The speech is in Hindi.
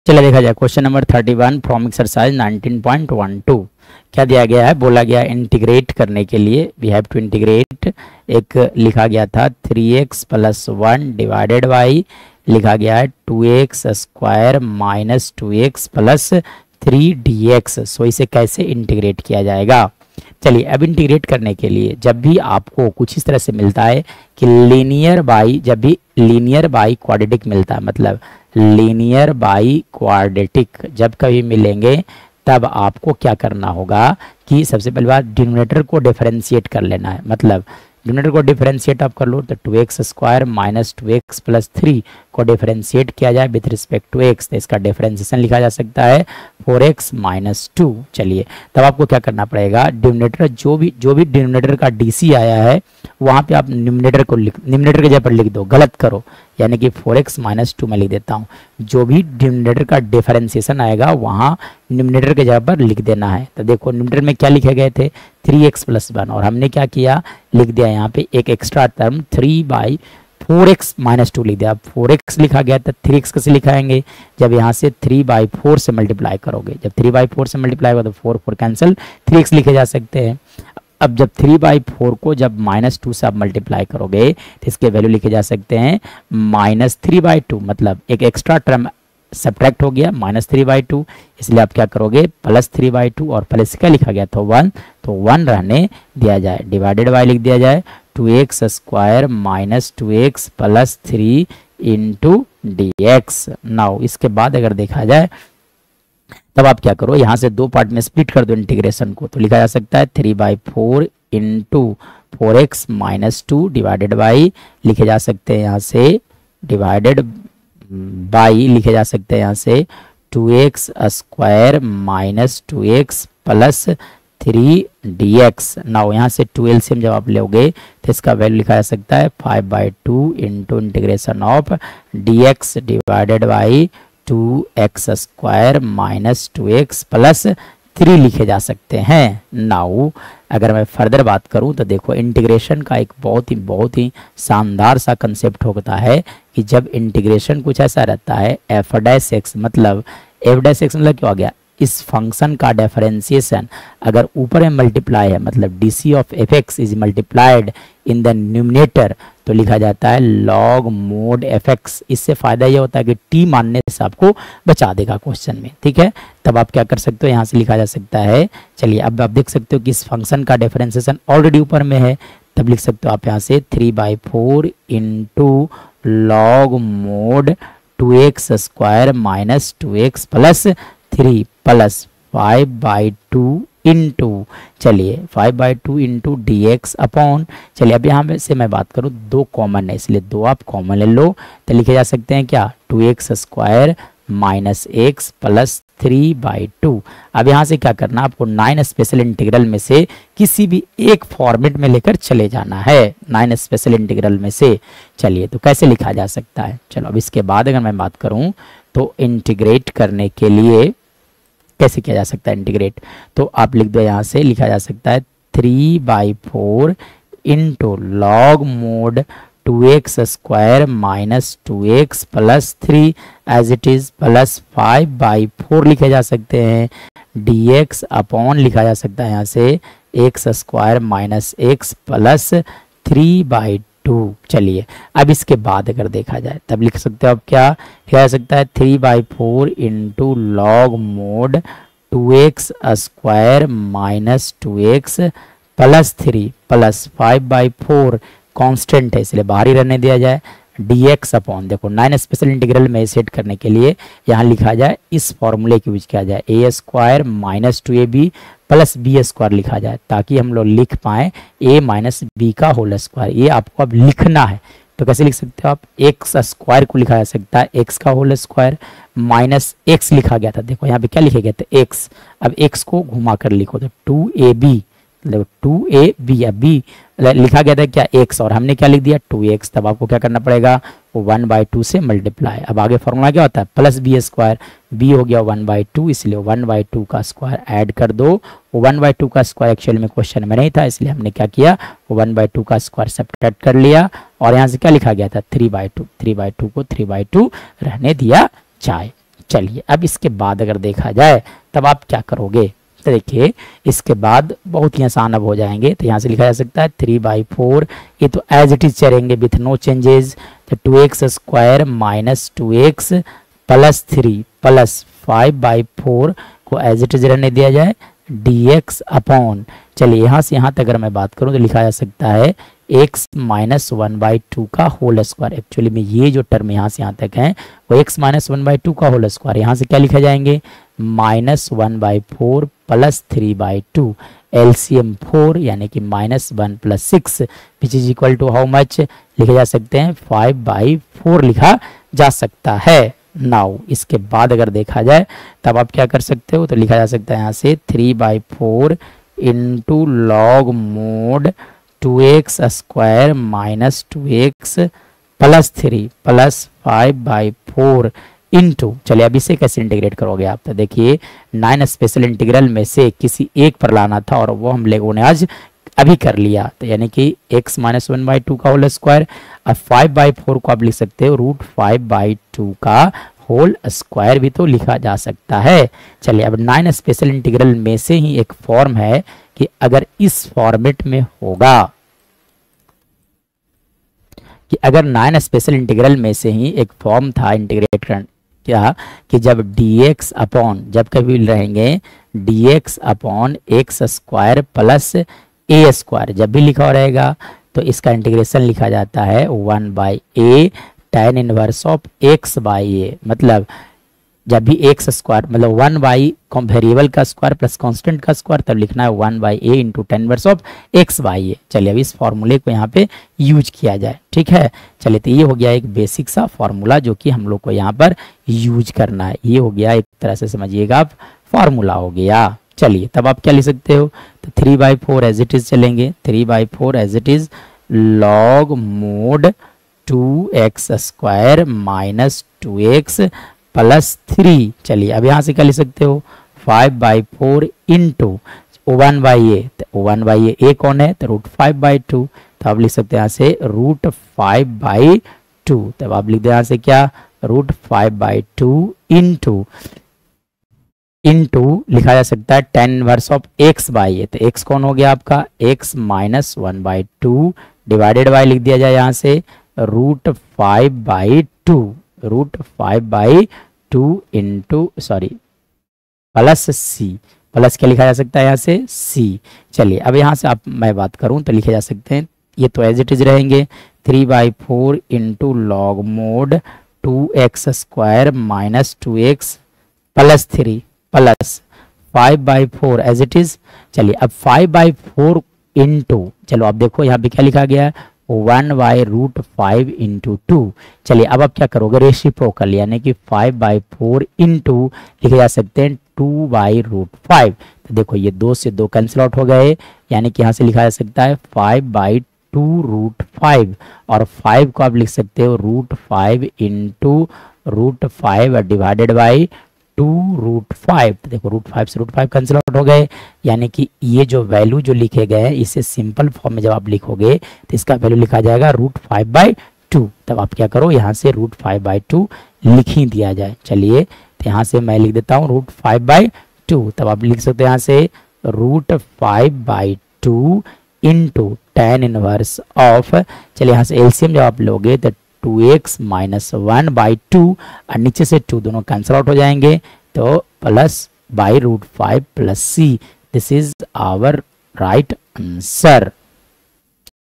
चलिए देखा जाए क्वेश्चन नंबर 31 फ्रॉम एक्सरसाइज 19.12। क्या दिया गया है, बोला गया इंटीग्रेट करने के लिए वी हैव टू इंटीग्रेट। एक लिखा गया था 3x + 1 डिवाइडेड बाई लिखा गया है 2x square minus 2x + 3 dx। सो इसे कैसे इंटीग्रेट किया जाएगा। चलिए अब इंटीग्रेट करने के लिए जब भी आपको कुछ इस तरह से मिलता है कि लीनियर बाई, जब भी लीनियर बाई क्वाड्रेटिक मिलता है, मतलब लीनियर बाई क्वाड्रेटिक जब कभी मिलेंगे तब आपको क्या करना होगा कि सबसे पहली बात डिनोमिनेटर को डिफरेंशिएट कर लेना है। मतलब डिनोमिनेटर को डिफरेंशिएट आप कर लो तो 2x स्क्वायर माइनस 2x + 3 को डिफरेंशिएट किया जाए विथ रिस्पेक्ट टू x, तो इसका डिफरेंशिएशन लिखा जा सकता है 4x - 2। चलिए तब आपको क्या करना पड़ेगा, डिनोमिनेटर जो भी डिनोमिनेटर का डीसी आया है वहाँ पे आप न्यूमरेटर की जगह पर लिख दो, गलत करो, यानी कि 4x - 2 में लिख देता हूँ। जो भी डिनोमिनेटर का डिफरेंशिएशन आएगा वहाँ न्यूमरेटर की जगह पर लिख देना है। तो देखो न्यूमरेटर में क्या लिखे गए थे 3x + 1, और हमने क्या किया लिख दिया यहाँ पे एक एक्स्ट्रा टर्म 3/4x - 2 लिख दिया। अब 4x लिखा गया था 3x कैसे लिखाएंगे, जब यहाँ से 3/4 से मल्टीप्लाई करोगे, जब 3/4 से मल्टीप्लाई होगा तो 4 कैंसिल, 3x लिखे जा सकते हैं। अब जब 3/4 को जब -2 से आप मल्टीप्लाई करोगे तो इसके वैल्यू लिखे जा सकते हैं -3/2, मतलब एक एक्स्ट्रा टर्म सब्ट्रैक्ट हो गया -3/2, इसलिए आप क्या करोगे +3/2, और प्लस क्या लिखा गया था 1, तो 1 रहने दिया जाए, डिवाइडेड बाय लिख दिया जाए 2x square minus 2x + 3 dx। Now इसके बाद अगर देखा जाए तब आप क्या करो, यहाँ से दो पार्ट में स्प्लिट कर दो इंटीग्रेशन को, तो लिखा जा सकता है 3/4 × 4x - 2 डिवाइडेड बाई लिखे जा सकते हैं यहाँ से डिवाइडेड बाई लिखे जा सकते हैं यहाँ से 2x square minus 2x + 3 dx। Now यहाँ से 2 एलसीएम जब आप लोगे तो इसका वैल्यू लिखा जा सकता है 5/2 × integration of dx divided by 2x square minus 2x + 3 लिखे जा सकते हैं। नाउ अगर मैं फर्दर बात करूं तो देखो इंटीग्रेशन का एक बहुत ही शानदार सा कंसेप्ट होता है कि जब इंटीग्रेशन कुछ ऐसा रहता है f'(x) मतलब f'(x) मतलब क्या हो गया, इस फंक्शन का डिफरेंशिएशन अगर ऊपर में मल्टीप्लाई है, मतलब D of f(x) is multiplied in the numerator, तो लिखा जाता है log mod f(x). इससे फायदा ये होता है कि t मानने से आपको बचा देगा क्वेश्चन में, ठीक है। तब आप क्या कर सकते हो, यहाँ से लिखा जा सकता है, चलिए अब आप देख सकते हो कि इस फंक्शन का डिफरेंशिएशन ऑलरेडी ऊपर में है, तब लिख सकते हो आप यहाँ से 3/4 × log mod 2x square minus 2x + 3 + 5/2 into, चलिए 5/2 इंटू dx अपॉन, चलिए अब यहाँ से मैं बात करूँ दो कॉमन है इसलिए दो आप कॉमन ले लो, तो लिखे जा सकते हैं क्या 2x स्क्वायर माइनस x + 3/2। अब यहाँ से क्या करना आपको 9 स्पेशल इंटीग्रल में से किसी भी एक फॉर्मेट में लेकर चले जाना है, 9 स्पेशल इंटीग्रल में से। चलिए तो कैसे लिखा जा सकता है, चलो अब इसके बाद अगर मैं बात करूँ तो इंटीग्रेट करने के लिए कैसे किया जा सकता है इंटीग्रेट, तो आप लिख दो यहाँ से लिखा जा सकता है 3/4 × log mod 2x square minus 2x + 3 as it is + 5/4 लिखे जा सकते हैं dx अपॉन लिखा जा सकता है यहाँ से x स्क्वायर माइनस x + 3/2। चलिए अब इसके बाद अगर देखा जाए तब लिख सकते हो आप क्या लिखा जा सकता है 3/4 × log mod 2x square minus 2x + 3 + 5/4 constant है इसलिए बाहर ही रहने दिया जाए dx अपॉन, देखो 9 स्पेशल इंटीग्रल में सेट करने के लिए यहाँ लिखा जाए इस फॉर्मूले की यूज किया जाए a square minus 2ab + b square लिखा जाए, ताकि हम लोग लिख पाए a - b का होल स्क्वायर। ये आपको अब लिखना है, तो कैसे लिख सकते हो आप, x स्क्वायर को लिखा जा सकता है x का होल स्क्वायर माइनस x लिखा गया था, देखो यहाँ पे क्या लिखे गए थे x, अब x को घुमा कर लिखो तो 2ab, मतलब 2ab, अब b लिखा गया था क्या x, और हमने क्या लिख दिया 2x, तब आपको क्या करना पड़ेगा 1/2 से मल्टीप्लाई। अब आगे फॉर्मूला क्या होता है +b स्क्वायर, b हो गया 1/2, इसलिए 1/2 का स्क्वायर ऐड कर दो। 1/2 का स्क्वायर एक्चुअल में क्वेश्चन में नहीं था, इसलिए हमने क्या किया 1/2 का स्क्वायर सब्ट्रैक्ट कर लिया, और यहाँ से क्या लिखा गया था 3/2 को 3/2 रहने दिया जाए। चलिए अब इसके बाद अगर देखा जाए तब आप क्या करोगे, तो देखिए इसके बाद बहुत ही आसान अब हो जाएंगे। तो यहाँ से लिखा जा सकता है 3/4, ये तो एज इट इज चलेंगे विथ नो चेंजेस। तो 2x² minus 2x plus 3 plus 5/4 को एज इट इज रहने दिया जाए dx अपॉन, चलिए यहाँ से यहाँ तक अगर मैं बात करूँ तो लिखा जा सकता है x माइनस 1/2 का होल स्क्वायर। एक्चुअली में ये जो टर्म यहाँ से यहाँ तक है वो x माइनस 1/2 का होल स्क्वायर, यहाँ से क्या लिखा जाएंगे -1/4 प्लस 3/2, एलसीएम 4 यानी कि -1 plus 6 which is equal to how much, लिखे जा सकते हैं 5/4 लिखा जा सकता है। नाउ इसके बाद अगर देखा जाए तब आप क्या कर सकते हो, तो लिखा जा सकता है यहाँ से 3/4 into log mod 2x² minus 2x plus 3 plus 5/4 into, चलिए अब इसे कैसे इंटीग्रेट करोगे आप, तो देखिए 9 स्पेशल इंटीग्रल में से किसी एक पर लाना था और वो हम लोगों ने आज अभी कर लिया। तो यानी कि x माइनस 1/2 का होल स्क्वायर, अब 5/4 को आप लिख सकते हो √5/2 का होल स्क्वायर भी तो लिखा जा सकता है। चलिए अब 9 स्पेशल इंटीग्रल में से ही एक फॉर्म है कि अगर इस फॉर्मेट में होगा कि अगर 9 स्पेशल इंटीग्रल में से ही एक फॉर्म था इंटीग्रेट कर क्या कि जब dx अपॉन, जब कभी रहेंगे dx upon x² plus a², जब भी लिखा रहेगा तो इसका इंटीग्रेशन लिखा जाता है 1/a tan inverse of x/a, मतलब जब भी x² मतलब 1/, वेरिएबल का स्क्वायर प्लस कांस्टेंट का स्क्वायर, तब लिखना है 1/a into tan inverse of x/a। चलिए अब इस फॉर्मूले को यहाँ पे यूज किया जाए, ठीक है। चलिए तो ये हो गया एक बेसिक सा फॉर्मूला जो कि हम लोग को यहाँ पर यूज करना है, ये हो गया एक तरह से समझिएगा आप फॉर्मूला हो गया। चलिए तब आप क्या लिख सकते हो, तो 3/4 एज इट इज चलेंगे, 3/4 as it is log mod 2x² minus 2x plus 3, चलिए अब यहाँ से क्या लिख सकते हो 5/4 इंटू 1/a, तो 1/a a कौन है, तो √5/2, तो आप लिख सकते हैं यहाँ से √5/2, तब आप लिख दे यहाँ से क्या √5/2 इंटू लिखा जा सकता है tan इनवर्स ऑफ x/a, तो x कौन हो गया आपका x माइनस 1/2 डिवाइडेड बाय लिख दिया जाए यहाँ से √5/2 into sorry plus c, plus क्या लिखा जा सकता है यहाँ से c। चलिए अब यहाँ से आप मैं बात करूँ तो लिखे जा सकते हैं, ये तो एज इट इज रहेंगे 3/4 into log mod 2x² minus 2x plus 3 plus 5/4 as it is. चलिए अब 5/4 इंटू, चलो अब देखो यहाँ पे क्या लिखा गया है 1/√5 इंटू 2। चलिए अब आप क्या करोगे रेसिप्रोकल, यानी कि 5/4 इंटू लिखे जा सकते हैं 2/√5, तो देखो ये 2 से 2 कैंसिल आउट हो गए, यानी कि यहाँ से लिखा जा सकता है 5/2√5 और 5 को आप लिख सकते हो √5 इंटू √5 डिवाइडेड बाई 2√5, तो देखो √5 से √5 कैंसिल आउट हो गए, यानी कि ये जो वैल्यू जो लिखे गए हैं इसे सिंपल फॉर्म में जब आप लिखोगे तो इसका वैल्यू लिखा जाएगा √5/2। तब आप क्या करो यहाँ से √5/2 लिख ही दिया जाए। चलिए तो यहाँ से मैं लिख देता हूँ √5/2, तब आप लिख सकते हैं यहाँ से √5/2 इंटू tan इनवर्स ऑफ, चलिए यहाँ से एलसीएम जब आप लोगे तो 2x माइनस 1/2 और नीचे से 2 दोनों कैंसिल आउट हो जाएंगे, तो plus by √5 plus c, this is our right answer.